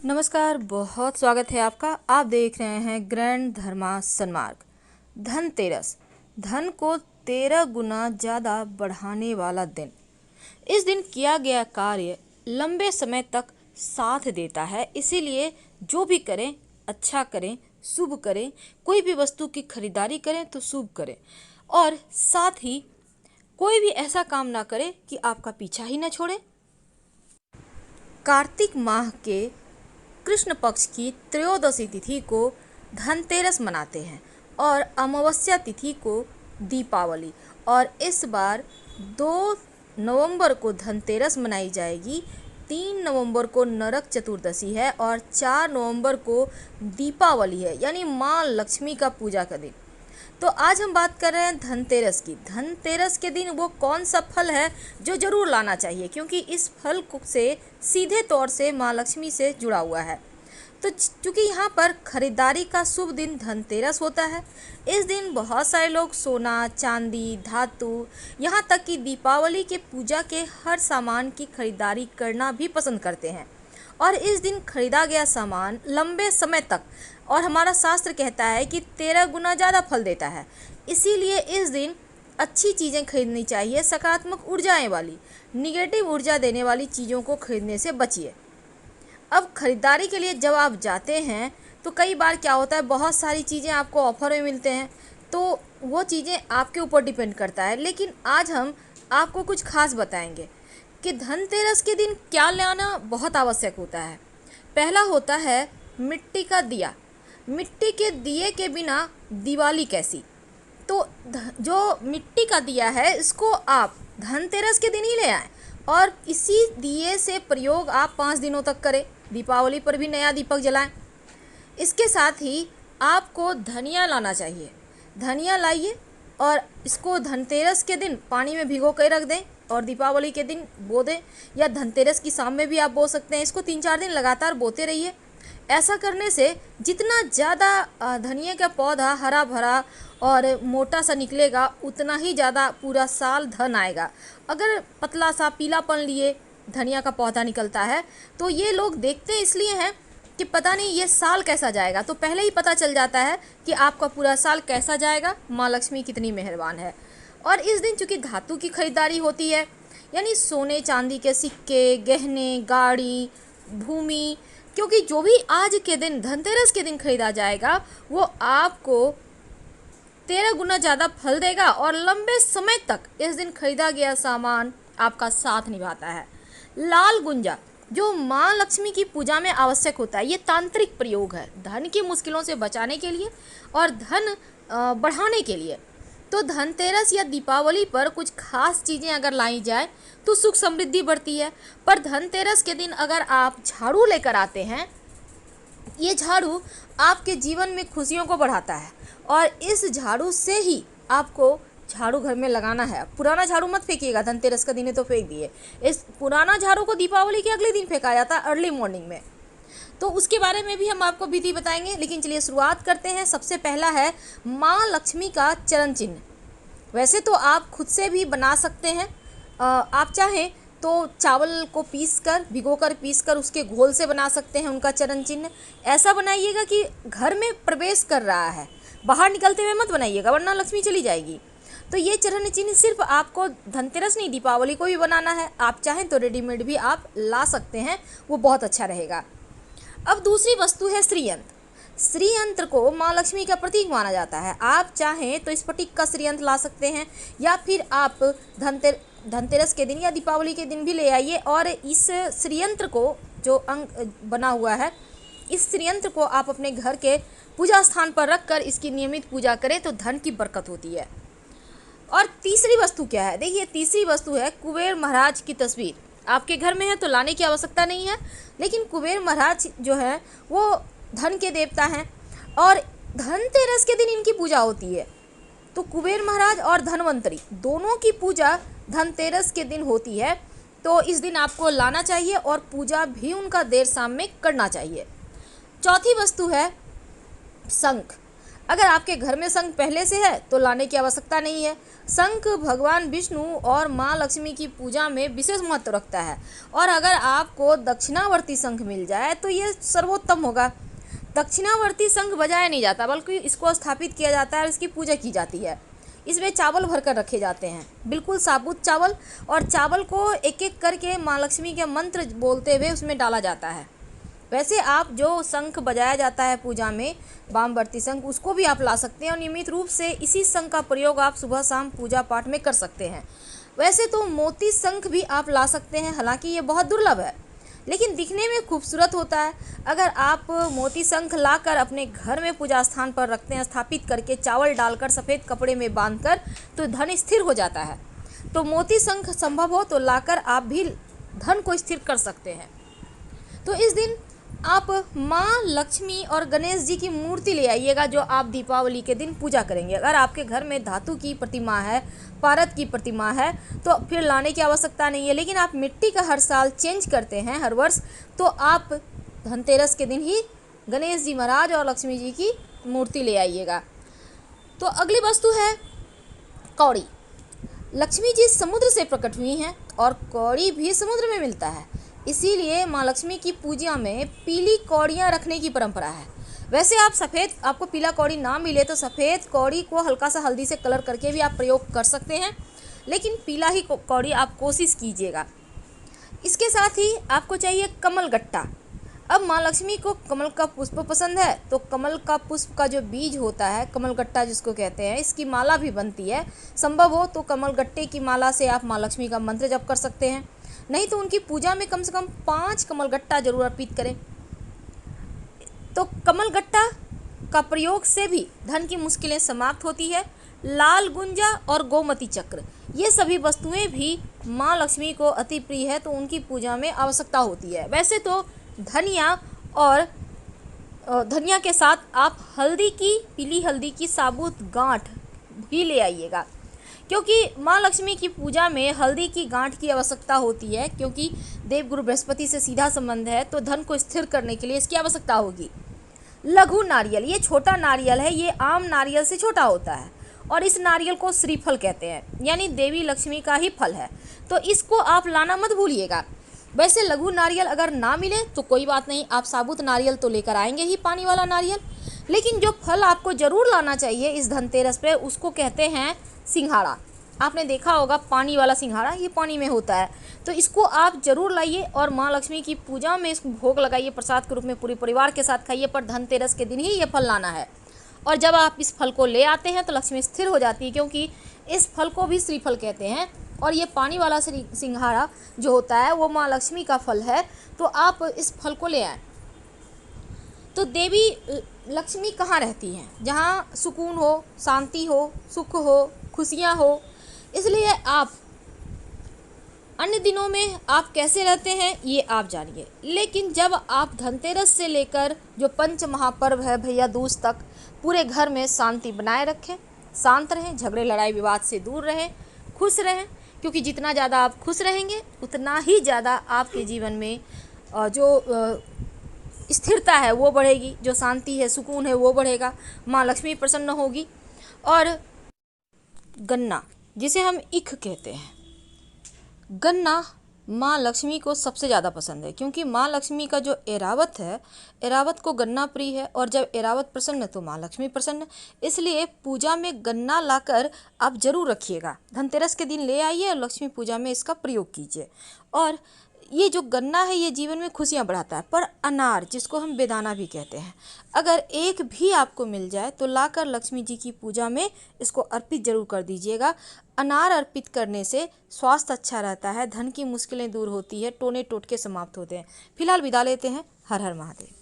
नमस्कार, बहुत स्वागत है आपका। आप देख रहे हैं ग्रैंड धर्मा सन्मार्ग। धनतेरस, धन को 13 गुना ज़्यादा बढ़ाने वाला दिन। इस दिन किया गया कार्य लंबे समय तक साथ देता है, इसीलिए जो भी करें अच्छा करें, शुभ करें। कोई भी वस्तु की खरीदारी करें तो शुभ करें, और साथ ही कोई भी ऐसा काम ना करें कि आपका पीछा ही ना छोड़े। कार्तिक माह के कृष्ण पक्ष की त्रयोदशी तिथि को धनतेरस मनाते हैं और अमावस्या तिथि को दीपावली। और इस बार 2 नवंबर को धनतेरस मनाई जाएगी, 3 नवंबर को नरक चतुर्दशी है और 4 नवंबर को दीपावली है, यानी माँ लक्ष्मी का पूजा का दिन। तो आज हम बात कर रहे हैं धनतेरस की। धनतेरस के दिन वो कौन सा फल है जो जरूर लाना चाहिए, क्योंकि इस फल से सीधे तौर से माँ लक्ष्मी से जुड़ा हुआ है। तो चूँकि यहाँ पर खरीदारी का शुभ दिन धनतेरस होता है, इस दिन बहुत सारे लोग सोना, चांदी, धातु, यहाँ तक कि दीपावली के पूजा के हर सामान की खरीदारी करना भी पसंद करते हैं। और इस दिन खरीदा गया सामान लंबे समय तक, और हमारा शास्त्र कहता है कि 13 गुना ज़्यादा फल देता है। इसीलिए इस दिन अच्छी चीज़ें खरीदनी चाहिए, सकारात्मक ऊर्जाएं वाली। निगेटिव ऊर्जा देने वाली चीज़ों को खरीदने से बचिए। अब खरीदारी के लिए जब आप जाते हैं तो कई बार क्या होता है, बहुत सारी चीज़ें आपको ऑफर में मिलते हैं, तो वो चीज़ें आपके ऊपर डिपेंड करता है। लेकिन आज हम आपको कुछ खास बताएंगे कि धनतेरस के दिन क्या लाना बहुत आवश्यक होता है। पहला होता है मिट्टी का दिया। मिट्टी के दिए के बिना दिवाली कैसी। तो जो मिट्टी का दिया है, इसको आप धनतेरस के दिन ही ले आएँ और इसी दिए से प्रयोग आप 5 दिनों तक करें। दीपावली पर भी नया दीपक जलाएं। इसके साथ ही आपको धनिया लाना चाहिए। धनिया लाइए और इसको धनतेरस के दिन पानी में भिगो कर रख दें और दीपावली के दिन बो दें, या धनतेरस की शाम में भी आप बो सकते हैं। इसको 3-4 दिन लगातार बोते रहिए। ऐसा करने से जितना ज़्यादा धनिया का पौधा हरा भरा और मोटा सा निकलेगा, उतना ही ज़्यादा पूरा साल धन आएगा। अगर पतला सा पीलापन लिए धनिया का पौधा निकलता है तो ये लोग देखते इसलिए हैं कि पता नहीं ये साल कैसा जाएगा, तो पहले ही पता चल जाता है कि आपका पूरा साल कैसा जाएगा, माँ लक्ष्मी कितनी मेहरबान है। और इस दिन चूँकि धातु की खरीदारी होती है, यानी सोने चांदी के सिक्के, गहने, गाड़ी, भूमि, क्योंकि जो भी आज के दिन धनतेरस के दिन खरीदा जाएगा वो आपको 13 गुना ज़्यादा फल देगा और लंबे समय तक इस दिन खरीदा गया सामान आपका साथ निभाता है। लाल गुंजा, जो माँ लक्ष्मी की पूजा में आवश्यक होता है, ये तांत्रिक प्रयोग है धन की मुश्किलों से बचाने के लिए और धन बढ़ाने के लिए। तो धनतेरस या दीपावली पर कुछ खास चीज़ें अगर लाई जाए तो सुख समृद्धि बढ़ती है। पर धनतेरस के दिन अगर आप झाड़ू लेकर आते हैं, ये झाड़ू आपके जीवन में खुशियों को बढ़ाता है और इस झाड़ू से ही आपको झाड़ू घर में लगाना है। पुराना झाड़ू मत फेंकिएगा, धनतेरस का दिन है तो फेंक दिए। इस पुराना झाड़ू को दीपावली के अगले दिन फेंका जाता है, अर्ली मॉर्निंग में। तो उसके बारे में भी हम आपको विधि बताएंगे, लेकिन चलिए शुरुआत करते हैं। सबसे पहला है माँ लक्ष्मी का चरण चिन्ह। वैसे तो आप खुद से भी बना सकते हैं, आप चाहें तो चावल को भिगोकर पीसकर उसके घोल से बना सकते हैं उनका चरण चिन्ह। ऐसा बनाइएगा कि घर में प्रवेश कर रहा है, बाहर निकलते हुए मत बनाइएगा वरना लक्ष्मी चली जाएगी। तो ये चरण चिन्ह सिर्फ आपको धनतेरस नहीं, दीपावली को भी बनाना है। आप चाहें तो रेडीमेड भी आप ला सकते हैं, वो बहुत अच्छा रहेगा। अब दूसरी वस्तु है श्रीयंत्र। श्रीयंत्र को माँ लक्ष्मी का प्रतीक माना जाता है। आप चाहें तो स्फटिक का श्रीयंत्र ला सकते हैं, या फिर आप धनतेरस के दिन या दीपावली के दिन भी ले आइए और इस श्रीयंत्र को, जो अंग बना हुआ है, इस श्रीयंत्र को आप अपने घर के पूजा स्थान पर रखकर इसकी नियमित पूजा करें तो धन की बरकत होती है। और तीसरी वस्तु क्या है, देखिए तीसरी वस्तु है कुबेर महाराज की तस्वीर। आपके घर में है तो लाने की आवश्यकता नहीं है, लेकिन कुबेर महाराज जो है वो धन के देवता हैं और धनतेरस के दिन इनकी पूजा होती है। तो कुबेर महाराज और धनवंतरी दोनों की पूजा धनतेरस के दिन होती है, तो इस दिन आपको लाना चाहिए और पूजा भी उनका देर शाम में करना चाहिए। चौथी वस्तु है शंख। अगर आपके घर में शंख पहले से है तो लाने की आवश्यकता नहीं है। शंख भगवान विष्णु और माँ लक्ष्मी की पूजा में विशेष महत्व रखता है, और अगर आपको दक्षिणावर्ती शंख मिल जाए तो ये सर्वोत्तम होगा। दक्षिणावर्ती शंख बजाया नहीं जाता, बल्कि इसको स्थापित किया जाता है और इसकी पूजा की जाती है। इसमें चावल भरकर रखे जाते हैं, बिल्कुल साबुत चावल, और चावल को एक एक करके माँ लक्ष्मी के मंत्र बोलते हुए उसमें डाला जाता है। वैसे आप जो शंख बजाया जाता है पूजा में, वामवर्ती शंख, उसको भी आप ला सकते हैं और नियमित रूप से इसी शंख का प्रयोग आप सुबह शाम पूजा पाठ में कर सकते हैं। वैसे तो मोती शंख भी आप ला सकते हैं, हालांकि ये बहुत दुर्लभ है, लेकिन दिखने में खूबसूरत होता है। अगर आप मोती शंख लाकर अपने घर में पूजा स्थान पर रखते हैं, स्थापित करके चावल डालकर सफ़ेद कपड़े में बांधकर, तो धन स्थिर हो जाता है। तो मोती शंख संभव हो तो लाकर आप भी धन को स्थिर कर सकते हैं। तो इस दिन आप माँ लक्ष्मी और गणेश जी की मूर्ति ले आइएगा, जो आप दीपावली के दिन पूजा करेंगे। अगर आपके घर में धातु की प्रतिमा है, पारद की प्रतिमा है, तो फिर लाने की आवश्यकता नहीं है। लेकिन आप मिट्टी का हर साल चेंज करते हैं, हर वर्ष, तो आप धनतेरस के दिन ही गणेश जी महाराज और लक्ष्मी जी की मूर्ति ले आइएगा। तो अगली वस्तु है कौड़ी। लक्ष्मी जी समुद्र से प्रकट हुई हैं और कौड़ी भी समुद्र में मिलता है, इसीलिए माँ लक्ष्मी की पूजा में पीली कौड़ियाँ रखने की परंपरा है। वैसे आप सफ़ेद, आपको पीला कौड़ी ना मिले तो सफ़ेद कौड़ी को हल्का सा हल्दी से कलर करके भी आप प्रयोग कर सकते हैं, लेकिन पीला ही कौड़ी आप कोशिश कीजिएगा। इसके साथ ही आपको चाहिए कमल गट्टा। अब माँ लक्ष्मी को कमल का पुष्प पसंद है, तो कमल का पुष्प का जो बीज होता है, कमल गट्टा जिसको कहते हैं, इसकी माला भी बनती है। संभव हो तो कमल गट्टे की माला से आप माँ लक्ष्मी का मंत्र जप कर सकते हैं, नहीं तो उनकी पूजा में कम से कम 5 कमल गट्टा जरूर अर्पित करें। तो कमल गट्टा का प्रयोग से भी धन की मुश्किलें समाप्त होती है। लाल गुंजा और गोमती चक्र, ये सभी वस्तुएं भी माँ लक्ष्मी को अति प्रिय है, तो उनकी पूजा में आवश्यकता होती है। वैसे तो धनिया और धनिया के साथ आप हल्दी की, पीली हल्दी की साबुत गांठ भी ले आइएगा, क्योंकि माँ लक्ष्मी की पूजा में हल्दी की गांठ की आवश्यकता होती है, क्योंकि देवगुरु बृहस्पति से सीधा संबंध है, तो धन को स्थिर करने के लिए इसकी आवश्यकता होगी। लघु नारियल, ये छोटा नारियल है, ये आम नारियल से छोटा होता है और इस नारियल को श्रीफल कहते हैं, यानी देवी लक्ष्मी का ही फल है, तो इसको आप लाना मत भूलिएगा। वैसे लघु नारियल अगर ना मिले तो कोई बात नहीं, आप साबुत नारियल तो लेकर आएंगे ही, पानी वाला नारियल। लेकिन जो फल आपको ज़रूर लाना चाहिए इस धनतेरस पे, उसको कहते हैं सिंघाड़ा। आपने देखा होगा पानी वाला सिंघाड़ा, ये पानी में होता है, तो इसको आप ज़रूर लाइए और माँ लक्ष्मी की पूजा में इसको भोग लगाइए, प्रसाद के रूप में पूरे परिवार के साथ खाइए, पर धनतेरस के दिन ही ये फल लाना है। और जब आप इस फल को ले आते हैं तो लक्ष्मी स्थिर हो जाती है, क्योंकि इस फल को भी श्रीफल कहते हैं, और ये पानी वाला सिंघाड़ा जो होता है वो माँ लक्ष्मी का फल है, तो आप इस फल को ले आएँ। तो देवी लक्ष्मी कहाँ रहती हैं? जहाँ सुकून हो, शांति हो, सुख हो, खुशियाँ हो। इसलिए आप अन्य दिनों में आप कैसे रहते हैं ये आप जानिए, लेकिन जब आप धनतेरस से लेकर जो पंच महापर्व है भैया दूज तक, पूरे घर में शांति बनाए रखें, शांत रहें, झगड़े लड़ाई विवाद से दूर रहें, खुश रहें, क्योंकि जितना ज़्यादा आप खुश रहेंगे उतना ही ज़्यादा आपके जीवन में जो स्थिरता है वो बढ़ेगी, जो शांति है, सुकून है, वो बढ़ेगा, माँ लक्ष्मी प्रसन्न होगी। और गन्ना, जिसे हम ईख कहते हैं, गन्ना माँ लक्ष्मी को सबसे ज़्यादा पसंद है, क्योंकि माँ लक्ष्मी का जो एरावत है, एरावत को गन्ना प्रिय है, और जब एरावत प्रसन्न तो माँ लक्ष्मी प्रसन्न। इसलिए पूजा में गन्ना लाकर आप जरूर रखिएगा, धनतेरस के दिन ले आइए और लक्ष्मी पूजा में इसका प्रयोग कीजिए। और ये जो गन्ना है ये जीवन में खुशियाँ बढ़ाता है। पर अनार, जिसको हम बेदाना भी कहते हैं, अगर एक भी आपको मिल जाए तो लाकर लक्ष्मी जी की पूजा में इसको अर्पित जरूर कर दीजिएगा। अनार अर्पित करने से स्वास्थ्य अच्छा रहता है, धन की मुश्किलें दूर होती है, टोने टोटके समाप्त होते हैं। फिलहाल विदा लेते हैं। हर हर महादेव।